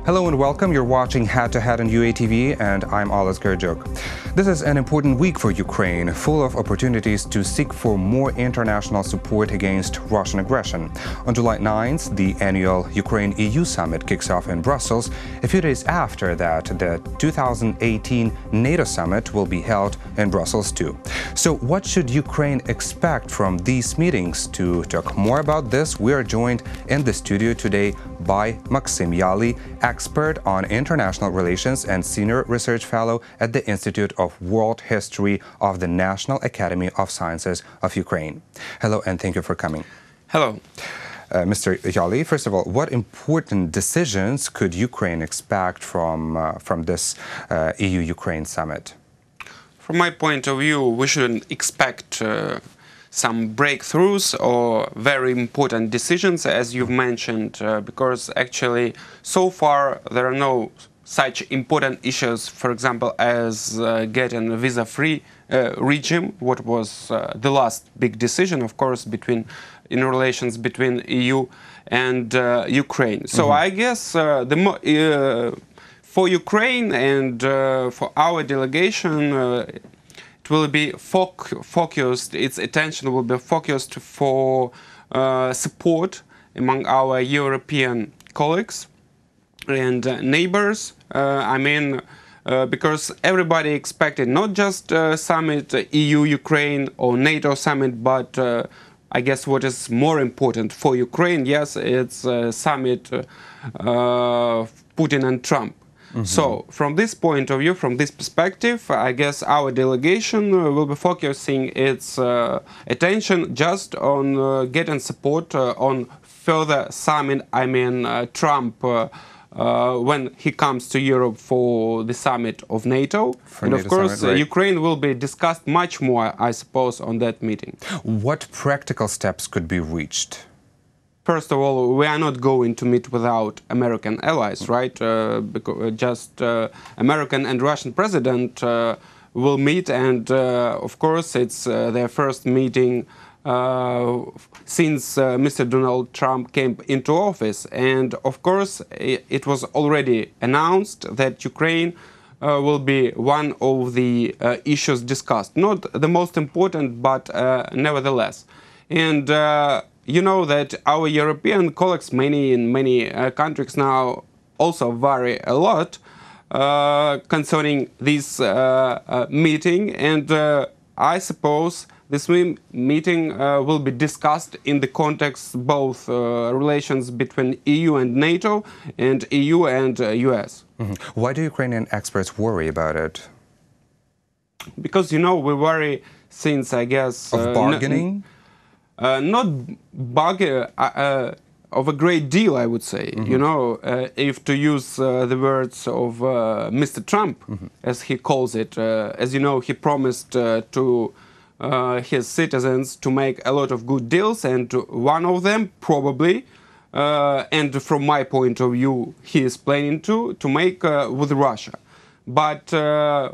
Hello and welcome. You're watching Head to Head on UATV, and I'm Oles Gerjuk. This is an important week for Ukraine, full of opportunities to seek for more international support against Russian aggression. On July 9th, the annual Ukraine-EU summit kicks off in Brussels. A few days after that, the 2018 NATO summit will be held in Brussels too. So what should Ukraine expect from these meetings? To talk more about this, we are joined in the studio today by Maksym Iali, expert on international relations and senior research fellow at the Institute of World History of the National Academy of Sciences of Ukraine. Hello, and thank you for coming. Hello. Mr. Iali, first of all, what important decisions could Ukraine expect from this EU-Ukraine summit? From my point of view, we shouldn't expect some breakthroughs or very important decisions, as you've mentioned, because actually so far there are no such important issues, for example, as getting a visa-free regime, what was the last big decision, of course, in relations between EU and Ukraine. So I guess for Ukraine and for our delegation, it will be focused, its attention will be focused for support among our European colleagues and neighbors. Because everybody expected not just summit, EU-Ukraine or NATO summit, but I guess what is more important for Ukraine, yes, it's summit Putin and Trump. So, from this point of view, from this perspective, I guess our delegation will be focusing its attention just on getting support on further summit, Trump, when he comes to Europe for the summit of NATO. And of course, summit, right. Ukraine will be discussed much more, I suppose, on that meeting. What practical steps could be reached? First of all, we are not going to meet without American allies, right? Because American and Russian president will meet, and of course, it's their first meeting since Mr. Donald Trump came into office. And of course, it was already announced that Ukraine will be one of the issues discussed. Not the most important, but nevertheless. And you know that our European colleagues, in many countries now, also vary a lot concerning this meeting, and I suppose this meeting will be discussed in the context both relations between EU and NATO and EU and US. Why do Ukrainian experts worry about it? Because, you know, we worry since, I guess... Of bargaining? Not of a great deal, I would say. You know, if to use the words of Mr. Trump, as he calls it, as you know, he promised to his citizens to make a lot of good deals, and one of them probably, and from my point of view, he is planning to make with Russia. But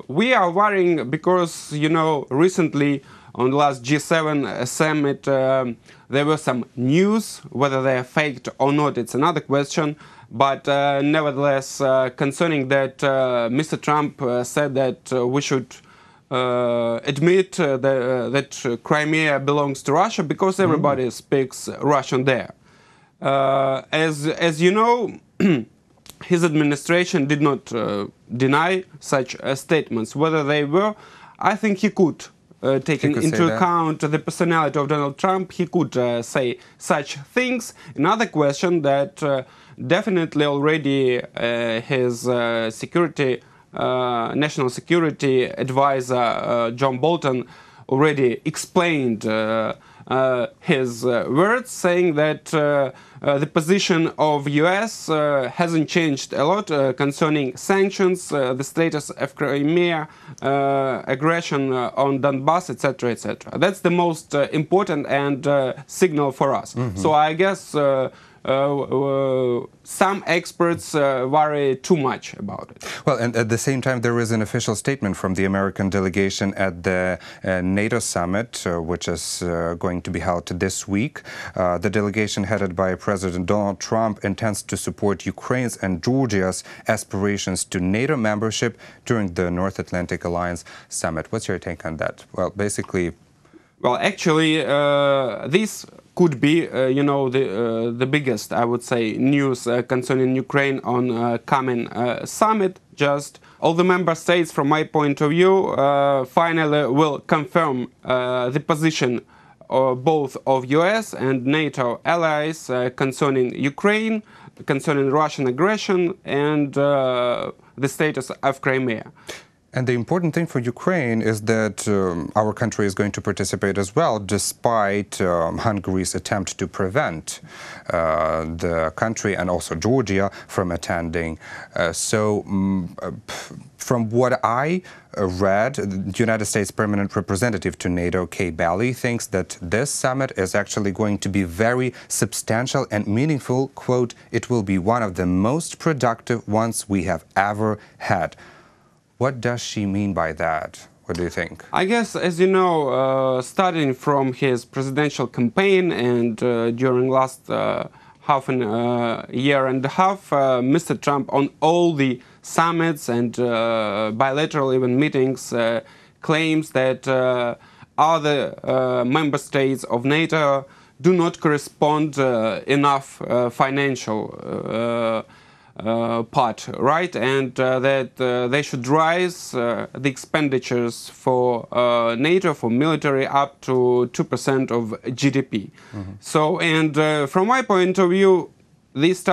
we are worrying because, you know, recently on the last G7 summit, there were some news. Whether they are faked or not, it's another question. But nevertheless, concerning that, Mr. Trump said that we should admit that Crimea belongs to Russia because everybody speaks Russian there. As you know, his administration did not deny such statements. Whether they were, I think he could. Taking into account the personality of Donald Trump, he could say such things. Another question that definitely already his national security advisor, John Bolton, already explained his words, saying that the position of US hasn't changed a lot concerning sanctions, the status of Crimea, aggression on Donbass, etc., etc. That's the most important and signal for us. So I guess some experts worry too much about it. Well, and at the same time, there is an official statement from the American delegation at the NATO summit, which is going to be held this week. The delegation headed by President Donald Trump intends to support Ukraine's and Georgia's aspirations to NATO membership during the North Atlantic Alliance summit. What's your take on that? Well, basically... Well, actually, this could be, the biggest, I would say, news concerning Ukraine on coming summit. Just all the member states, from my point of view, finally will confirm the position both of US and NATO allies concerning Ukraine, concerning Russian aggression, and the status of Crimea. And the important thing for Ukraine is that our country is going to participate as well, despite Hungary's attempt to prevent the country and also Georgia from attending. From what I read, the United States Permanent Representative to NATO, Kay Bailey, thinks that this summit is actually going to be very substantial and meaningful. Quote, "It will be one of the most productive ones we have ever had." What does she mean by that? What do you think? I guess, as you know, starting from his presidential campaign and during last half a year and a half, Mr. Trump on all the summits and bilateral even meetings claims that other member states of NATO do not correspond enough financial part, right? And that they should rise the expenditures for NATO, for military, up to 2% of GDP. So, and from my point of view, this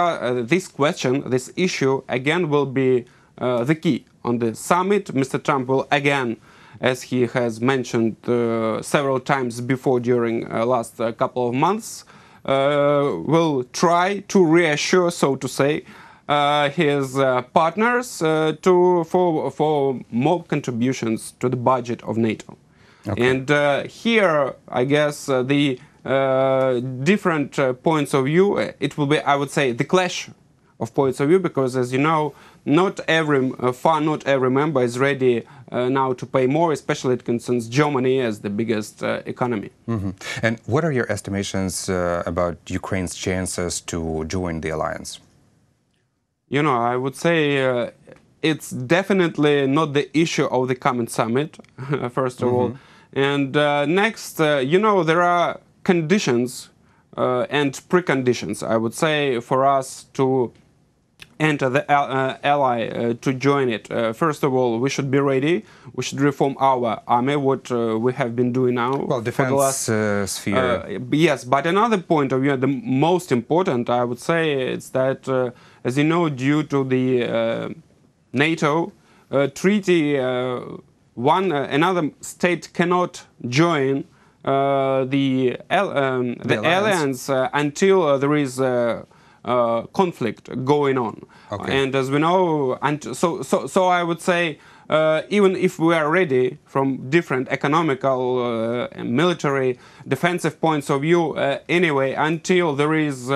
question, this issue, again, will be the key on the summit. Mr. Trump will again, as he has mentioned several times before during last couple of months, will try to reassure, so to say, his partners for more contributions to the budget of NATO. Okay. And here, I guess, the different points of view, it will be, I would say, the clash of points of view, because, as you know, not every member is ready now to pay more, especially it concerns Germany as the biggest economy. And what are your estimations about Ukraine's chances to join the alliance? You know, I would say it's definitely not the issue of the coming summit, first of all. And next, you know, there are conditions and preconditions, I would say, for us to enter the ally, to join it. First of all, we should be ready. We should reform our army, what we have been doing now. Well, defense sphere. Yes, but another point of view, the most important, I would say, is that, as you know, due to the NATO treaty, another state cannot join the alliance until there is conflict going on. Okay. And as we know, so I would say, even if we are ready from different economical, military, defensive points of view, anyway, until there is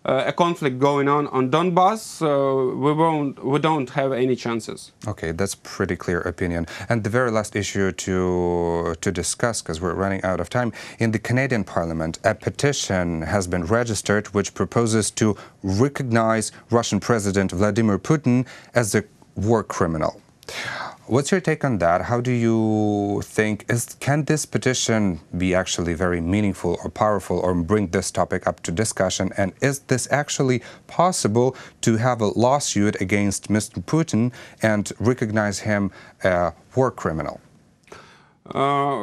a conflict going on Donbass, we don't have any chances. Okay, that's pretty clear opinion. And the very last issue to discuss, because we're running out of time, in the Canadian Parliament, a petition has been registered which proposes to recognize Russian President Vladimir Putin as a war criminal. What's your take on that? How do you think, can this petition be actually very meaningful or powerful or bring this topic up to discussion? And is this actually possible to have a lawsuit against Mr. Putin and recognize him a war criminal?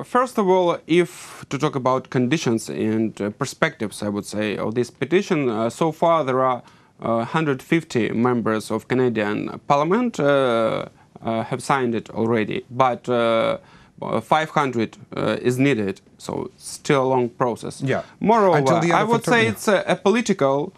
First of all, if to talk about conditions and perspectives, I would say, of this petition, so far there are 150 members of Canadian Parliament have signed it already, but 500 is needed, so still a long process. Yeah. Moreover, I would say it's a political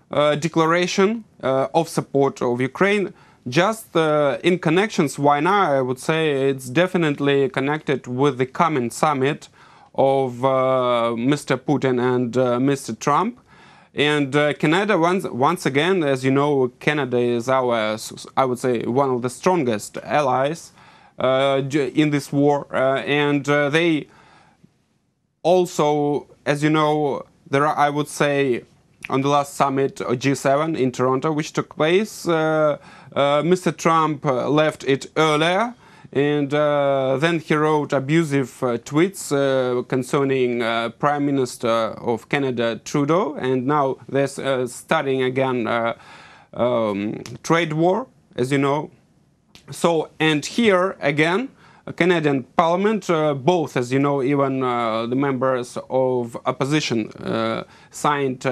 declaration of support of Ukraine. Just in connections, why now? I would say it's definitely connected with the coming summit of Mr. Putin and Mr. Trump. And Canada, once again, as you know, Canada is our, I would say, one of the strongest allies in this war. And they also, as you know, there are, I would say, on the last summit, G7 in Toronto, which took place, Mr. Trump left it earlier, and then he wrote abusive tweets concerning Prime Minister of Canada, Trudeau, and now they're starting again trade war, as you know. So, and here again, Canadian Parliament, both, as you know, even the members of opposition signed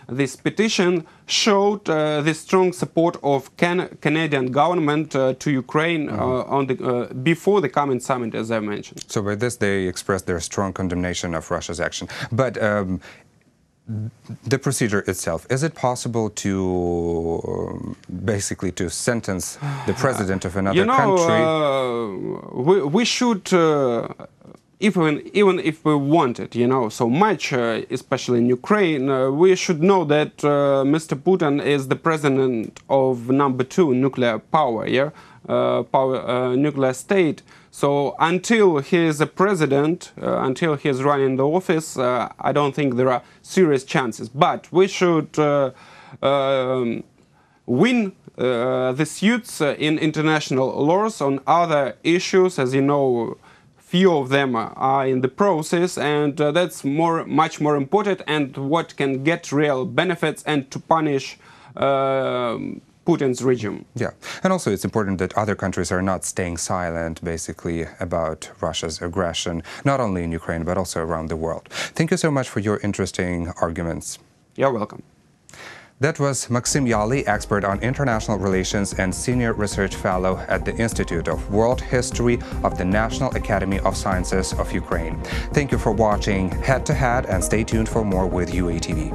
this petition, showed the strong support of Canadian government to Ukraine on the, before the coming summit, as I mentioned. So by this, they expressed their strong condemnation of Russia's action. But the procedure itself, is it possible to basically to sentence the president of another country? We should, even if we want it, so much, especially in Ukraine, we should know that Mr. Putin is the president of #2 nuclear power, nuclear state. So until he is a president, until he is running the office, I don't think there are serious chances. But we should win the suits in international laws on other issues. As you know, few of them are in the process, and that's much more important, and what can get real benefits and to punish Putin's regime. Yeah, and also it's important that other countries are not staying silent, basically, about Russia's aggression, not only in Ukraine, but also around the world. Thank you so much for your interesting arguments. You're welcome. That was Maksym Iali, expert on international relations and senior research fellow at the Institute of World History of the National Academy of Sciences of Ukraine. Thank you for watching Head to Head, and stay tuned for more with UATV.